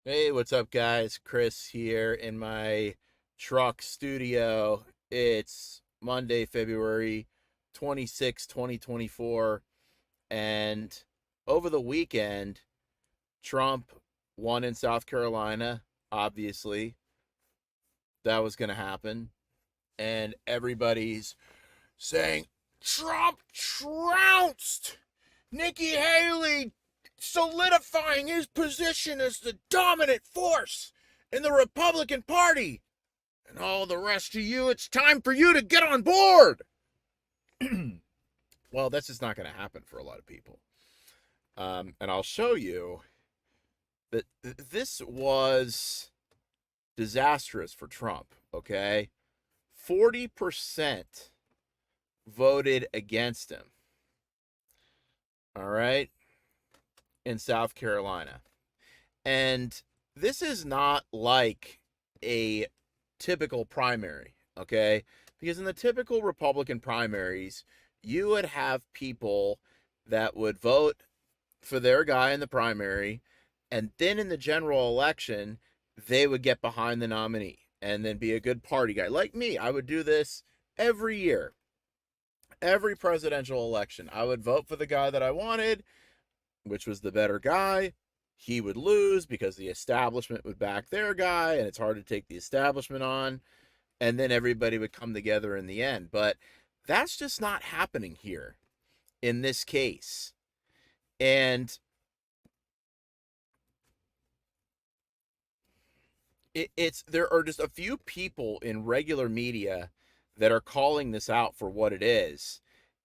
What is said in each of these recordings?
Hey, what's up, guys? Chris here in my truck studio. It's Monday, February 26, 2024. And over the weekend, Trump won in South Carolina. Obviously, that was going to happen. And everybody's saying, Trump trounced Nikki Haley, solidifying his position as the dominant force in the Republican Party. And all the rest of you, it's time for you to get on board. Well, that's just not going to happen for a lot of people. And I'll show you that this was disastrous for Trump, okay? 40% voted against him, all right, in South Carolina. And this is not like a typical primary, okay? Because in the typical Republican primaries, you would have people that would vote for their guy in the primary, and then in the general election, they would get behind the nominee and then be a good party guy. Like me, I would do this every year. Every presidential election, I would vote for the guy that I wanted, which was the better guy. He would lose because the establishment would back their guy, and it's hard to take the establishment on. And then everybody would come together in the end. But that's just not happening here in this case. And it's there are just a few people in regular media that are calling this out for what it is.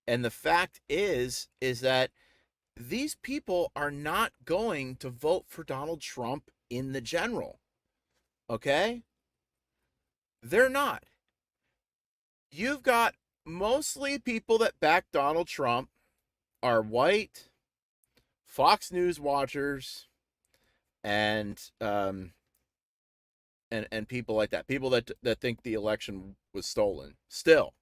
And the fact is that these people are not going to vote for Donald Trump in the general. Okay? They're not. You've got mostly people that back Donald Trump are white, Fox News watchers, and and people like that. People that think the election was stolen. Still,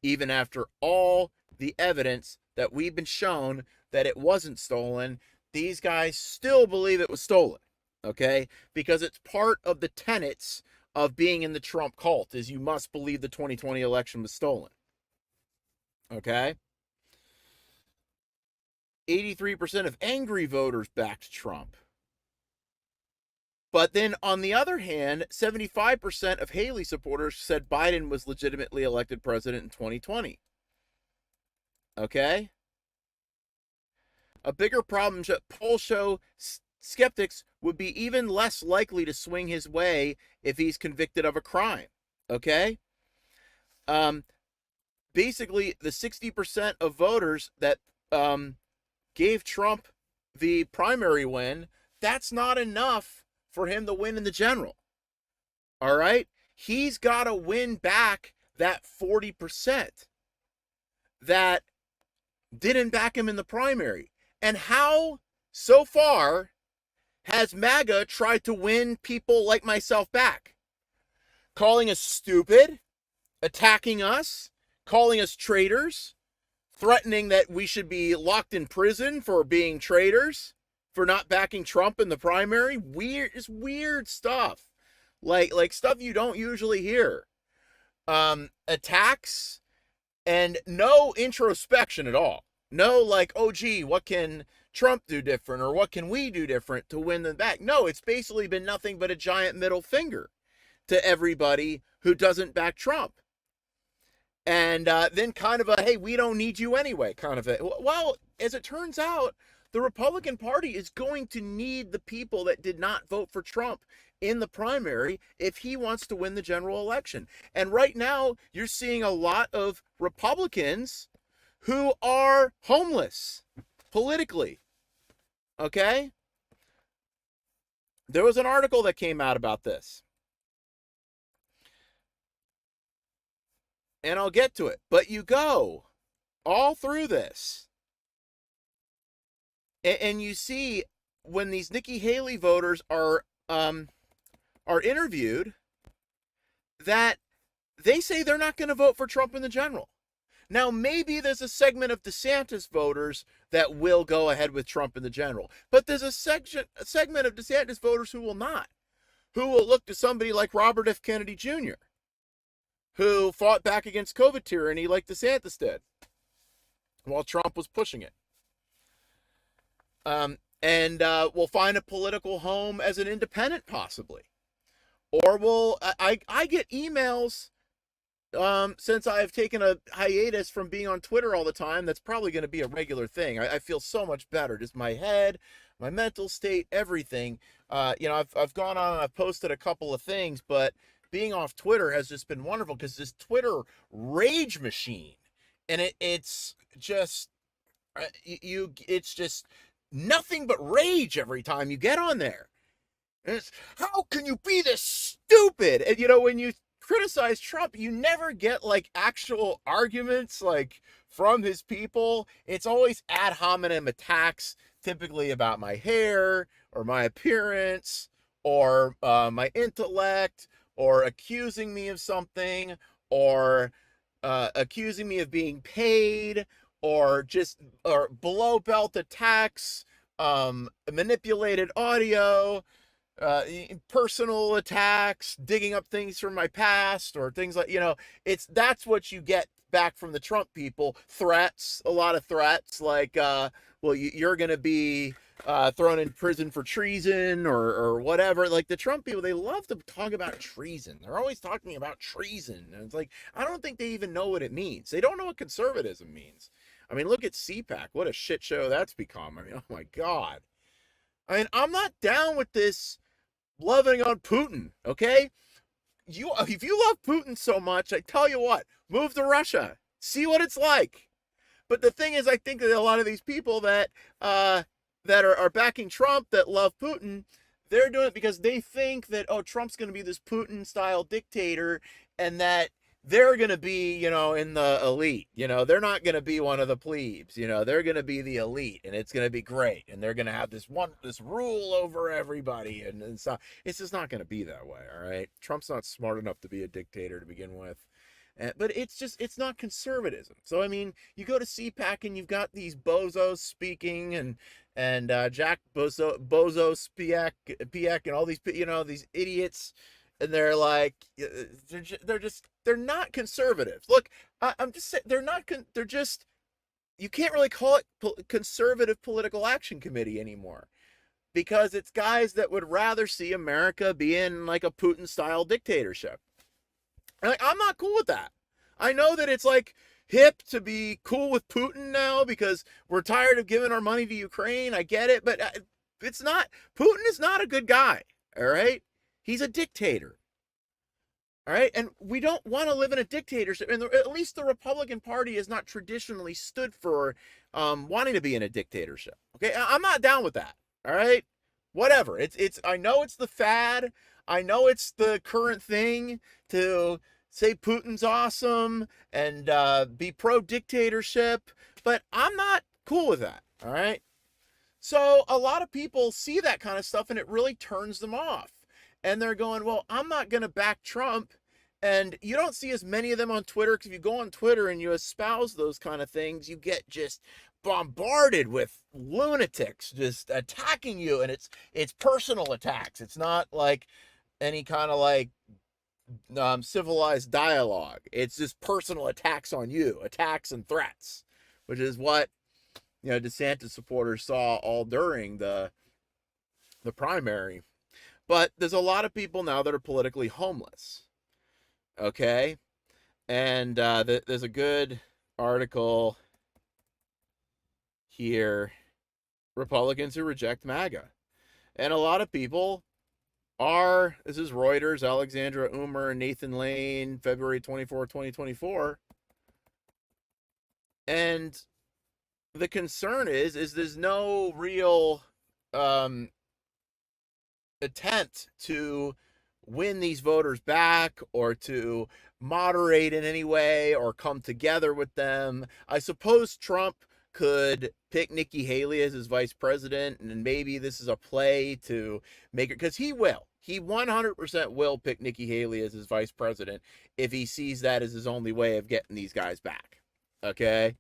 even after all the evidence that we've been shown that it wasn't stolen, these guys still believe it was stolen. Okay? Because it's part of the tenets of being in the Trump cult is you must believe the 2020 election was stolen. Okay? 83% of angry voters backed Trump. But then on the other hand, 75% of Haley supporters said Biden was legitimately elected president in 2020. Okay? A bigger problem, polls show skeptics would be even less likely to swing his way if he's convicted of a crime. Okay? Basically, the 60% of voters that gave Trump the primary win, that's not enough for him to win in the general. All right? He's got to win back that 40% that didn't back him in the primary. And how, so far, has MAGA tried to win people like myself back? Calling us stupid, attacking us, calling us traitors, threatening that we should be locked in prison for being traitors, for not backing Trump in the primary. It's weird stuff. Like stuff you don't usually hear. Attacks and no introspection at all. No, like, oh, gee, what can Trump do different or what can we do different to win them back? No, it's basically been nothing but a giant middle finger to everybody who doesn't back Trump. And then kind of a, hey, we don't need you anyway, kind of a, well, as it turns out, the Republican Party is going to need the people that did not vote for Trump in the primary if he wants to win the general election. And right now, you're seeing a lot of Republicans who are homeless politically. Okay? There was an article that came out about this. And I'll get to it. But you go all through this. And you see when these Nikki Haley voters are interviewed that they say they're not going to vote for Trump in the general. Now, maybe there's a segment of DeSantis voters that will go ahead with Trump in the general, but there's a segment of DeSantis voters who will not, who will look to somebody like Robert F. Kennedy Jr., who fought back against COVID tyranny like DeSantis did while Trump was pushing it. And will find a political home as an independent, possibly. Or I get emails since I've taken a hiatus from being on Twitter all the time. That's probably going to be a regular thing. I feel so much better. Just my head, my mental state, everything. I've gone on and I've posted a couple of things, but being off Twitter has just been wonderful because this Twitter rage machine, and it's just it's just nothing but rage every time you get on there. And it's, how can you be this stupid? And when you criticize Trump, you never get like actual arguments like from his people. It's always ad hominem attacks, typically about my hair or my appearance or my intellect, or accusing me of something, or accusing me of being paid, or below belt attacks, manipulated audio, personal attacks, digging up things from my past, or things like, that's what you get back from the Trump people. Threats, a lot of threats, like, you're going to be thrown in prison for treason, or whatever. Like the Trump people, they love to talk about treason. They're always talking about treason. And it's like, I don't think they even know what it means. They don't know what conservatism means. I mean, look at CPAC. What a shit show that's become. I mean, oh my God. I mean, I'm not down with this loving on Putin, okay? If you love Putin so much, I tell you what, move to Russia. See what it's like. But the thing is, I think that a lot of these people that are backing Trump, that love Putin, they're doing it because they think that, Trump's going to be this Putin-style dictator, and that they're going to be, in the elite. They're not going to be one of the plebes. They're going to be the elite, and it's going to be great. And they're going to have this rule over everybody. And so it's just not going to be that way, all right? Trump's not smart enough to be a dictator to begin with. But it's not conservatism. So, I mean, you go to CPAC and you've got these bozos speaking, and Jack Bozo Piek, and all these, these idiots. And they're like, they're not conservatives. Look, I'm just saying, they're just, you can't really call it conservative political action committee anymore, because it's guys that would rather see America be in like a Putin style dictatorship. Like, I'm not cool with that. I know that it's like hip to be cool with Putin now because we're tired of giving our money to Ukraine. I get it, but it's not, Putin is not a good guy. All right. He's a dictator. All right. And we don't want to live in a dictatorship. And at least the Republican Party has not traditionally stood for wanting to be in a dictatorship. Okay. I'm not down with that. All right. Whatever. I know it's the fad. I know it's the current thing to say Putin's awesome and be pro-dictatorship, but I'm not cool with that. All right. So a lot of people see that kind of stuff and it really turns them off. And they're going, well, I'm not going to back Trump. And you don't see as many of them on Twitter, because if you go on Twitter and you espouse those kind of things, you get just bombarded with lunatics just attacking you. And it's personal attacks. It's not like any kind of like civilized dialogue. It's just personal attacks on you, attacks and threats, which is what DeSantis supporters saw all during the primary. But there's a lot of people now that are politically homeless. Okay? And there's a good article here, Republicans who reject MAGA. And a lot of people this is Reuters, Alexandra Umer and Nathan Lane, February 24, 2024. And the concern is there's no real attempt to win these voters back, or to moderate in any way, or come together with them. I suppose Trump could pick Nikki Haley as his vice president, and maybe this is a play to make it, because he 100% will pick Nikki Haley as his vice president if he sees that as his only way of getting these guys back. Okay.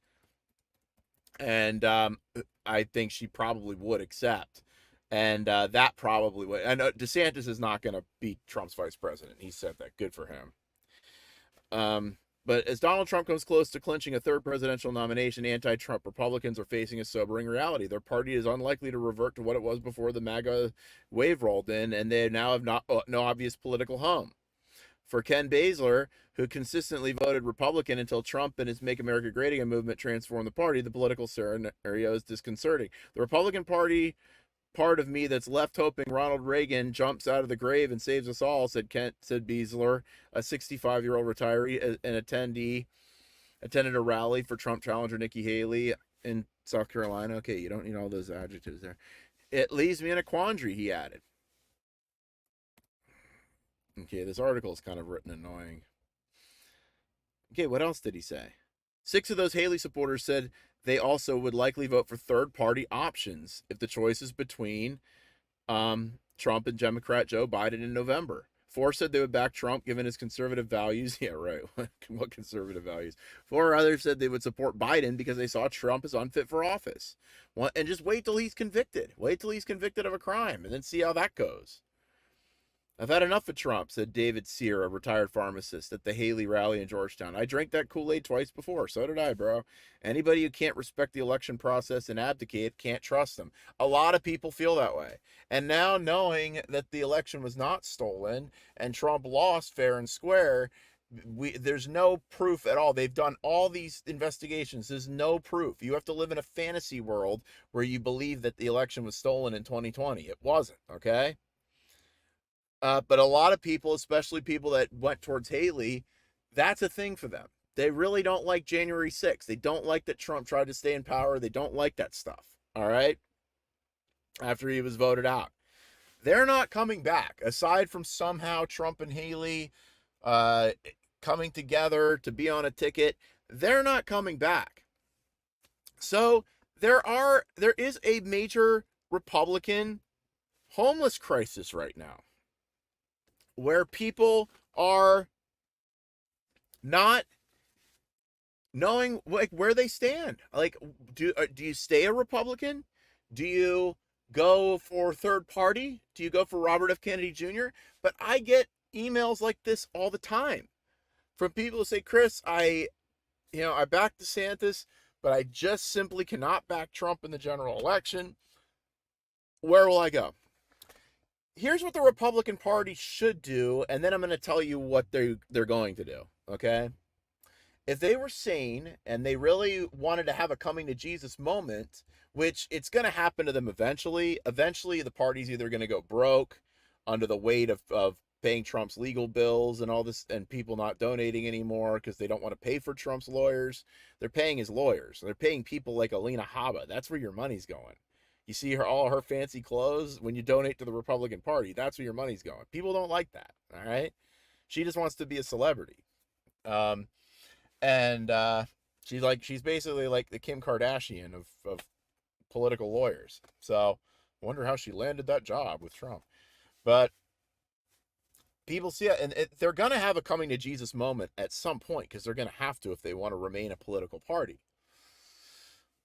And I think she probably would accept. And that probably would. And DeSantis is not going to be Trump's vice president. He said that. Good for him. But as Donald Trump comes close to clinching a third presidential nomination, anti-Trump Republicans are facing a sobering reality. Their party is unlikely to revert to what it was before the MAGA wave rolled in, and they now have no obvious political home. For Ken Basler, who consistently voted Republican until Trump and his Make America Great Again movement transformed the party, the political scenario is disconcerting. The Republican Party part of me that's left hoping Ronald Reagan jumps out of the grave and saves us all, said Beasler, a 65-year-old retiree and attended a rally for Trump challenger Nikki Haley in South Carolina. Okay, you don't need all those adjectives there. It leaves me in a quandary, he added. Okay, this article is kind of written annoying. Okay, what else did he say? 6 of those Haley supporters said they also would likely vote for third-party options if the choice is between Trump and Democrat Joe Biden in November. 4 said they would back Trump given his conservative values. Yeah, right. What conservative values? 4 others said they would support Biden because they saw Trump as unfit for office. And just wait till he's convicted. Wait till he's convicted of a crime and then see how that goes. I've had enough of Trump, said David Sear, a retired pharmacist at the Haley rally in Georgetown. I drank that Kool-Aid twice before. So did I, bro. Anybody who can't respect the election process and abdicate can't trust them. A lot of people feel that way. And now knowing that the election was not stolen and Trump lost fair and square, there's no proof at all. They've done all these investigations. There's no proof. You have to live in a fantasy world where you believe that the election was stolen in 2020. It wasn't, okay? But a lot of people, especially people that went towards Haley, that's a thing for them. They really don't like January 6th. They don't like that Trump tried to stay in power. They don't like that stuff. All right. After he was voted out, they're not coming back. Aside from somehow Trump and Haley coming together to be on a ticket, they're not coming back. So there is a major Republican homeless crisis right now, where people are not knowing like where they stand. Like, do you stay a Republican? Do you go for third party? Do you go for Robert F. Kennedy Jr.? But I get emails like this all the time from people who say, Chris, I back DeSantis, but I just simply cannot back Trump in the general election. Where will I go? Here's what the Republican Party should do, and then I'm going to tell you what they're going to do, okay? If they were sane and they really wanted to have a coming to Jesus moment, which it's going to happen to them eventually the party's either going to go broke under the weight of paying Trump's legal bills and all this, and people not donating anymore because they don't want to pay for Trump's lawyers. They're paying his lawyers. They're paying people like Alina Habba. That's where your money's going. You see all her fancy clothes when you donate to the Republican Party. That's where your money's going. People don't like that. All right. She just wants to be a celebrity. And she's basically like the Kim Kardashian of political lawyers. So I wonder how she landed that job with Trump. But people see it, and they're going to have a coming to Jesus moment at some point because they're going to have to if they want to remain a political party.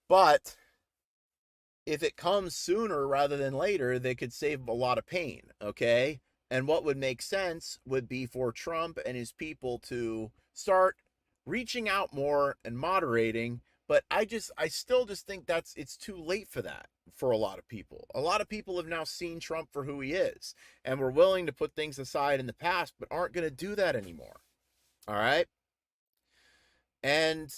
But if it comes sooner rather than later, they could save a lot of pain, okay? And what would make sense would be for Trump and his people to start reaching out more and moderating, but I still just think it's too late for that for a lot of people. A lot of people have now seen Trump for who he is and were willing to put things aside in the past, but aren't going to do that anymore. All right? And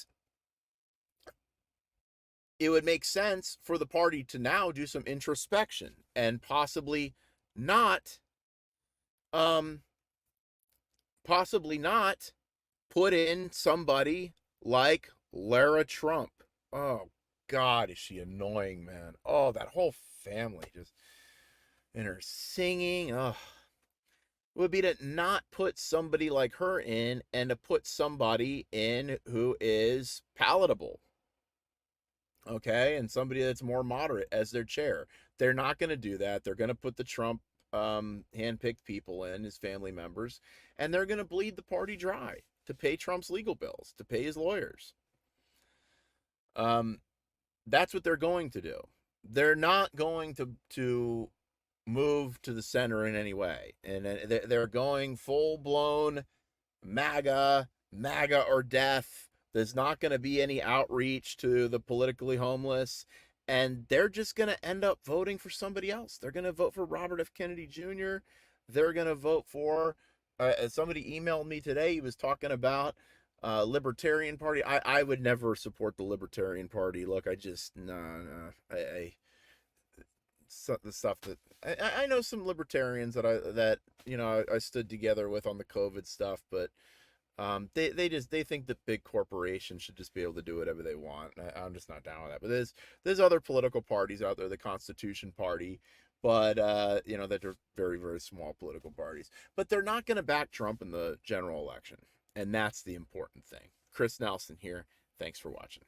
it would make sense for the party to now do some introspection and possibly not put in somebody like Lara Trump. Oh God, is she annoying, man. Oh, that whole family just, and her singing. Oh, it would be to not put somebody like her in and to put somebody in who is palatable. Okay, and somebody that's more moderate as their chair. They're not going to do that. They're going to put the Trump handpicked people in, his family members, and they're going to bleed the party dry to pay Trump's legal bills, to pay his lawyers. Um, that's what they're going to do. They're not going to move to the center in any way, and they're going full blown MAGA or death. There's not going to be any outreach to the politically homeless, and they're just going to end up voting for somebody else. They're going to vote for Robert F. Kennedy Jr. They're going to vote for. Somebody emailed me today. He was talking about Libertarian Party. I would never support the Libertarian Party. Look, I just no. The stuff that I know some libertarians that I stood together with on the COVID stuff, but they think that big corporations should just be able to do whatever they want. I'm just not down with that. But there's other political parties out there, the Constitution Party, but that are very, very small political parties. But they're not going to back Trump in the general election, and that's the important thing. Chris Nelson here. Thanks for watching.